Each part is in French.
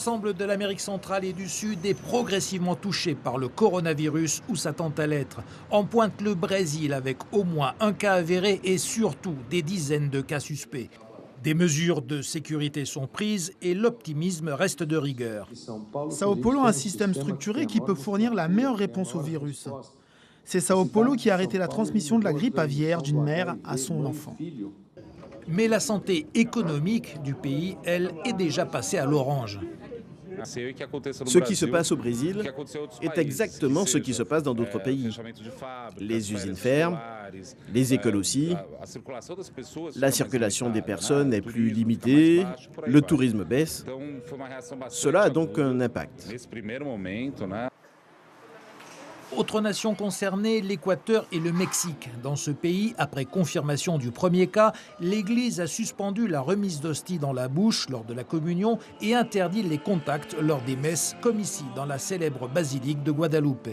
L'ensemble de l'Amérique centrale et du Sud est progressivement touché par le coronavirus ou s'attend à l'être. En pointe le Brésil avec au moins un cas avéré et surtout des dizaines de cas suspects. Des mesures de sécurité sont prises et l'optimisme reste de rigueur. Sao Paulo a un système structuré qui peut fournir la meilleure réponse au virus. C'est Sao Paulo qui a arrêté la transmission de la grippe aviaire d'une mère à son enfant. Mais la santé économique du pays, elle, est déjà passée à l'orange. Ce qui se passe au Brésil est exactement ce qui se passe dans d'autres pays. Les usines ferment, les écoles aussi, la circulation des personnes est plus limitée, le tourisme baisse. Cela a donc un impact. Autre nation concernée, l'Équateur et le Mexique. Dans ce pays, après confirmation du premier cas, l'Église a suspendu la remise d'hosties dans la bouche lors de la communion et interdit les contacts lors des messes, comme ici dans la célèbre basilique de Guadalupe.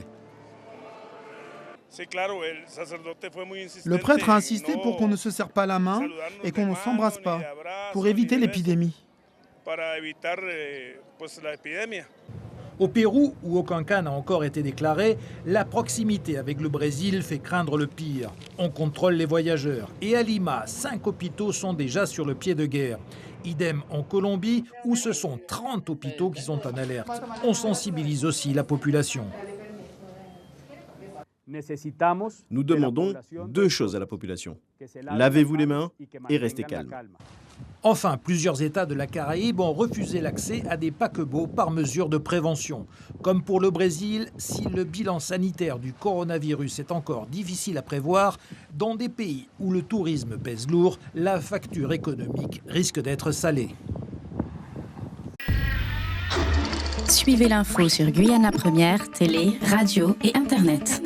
Le prêtre a insisté pour qu'on ne se serre pas la main et qu'on ne s'embrasse pas, pour éviter l'épidémie. Au Pérou, où aucun cas n'a encore été déclaré, la proximité avec le Brésil fait craindre le pire. On contrôle les voyageurs. Et à Lima, 5 hôpitaux sont déjà sur le pied de guerre. Idem en Colombie, où ce sont 30 hôpitaux qui sont en alerte. On sensibilise aussi la population. Nous demandons deux choses à la population. Lavez-vous les mains et restez calme. Enfin, plusieurs États de la Caraïbe ont refusé l'accès à des paquebots par mesure de prévention. Comme pour le Brésil, si le bilan sanitaire du coronavirus est encore difficile à prévoir, dans des pays où le tourisme pèse lourd, la facture économique risque d'être salée. Suivez l'info sur Guyana Première, télé, radio et Internet.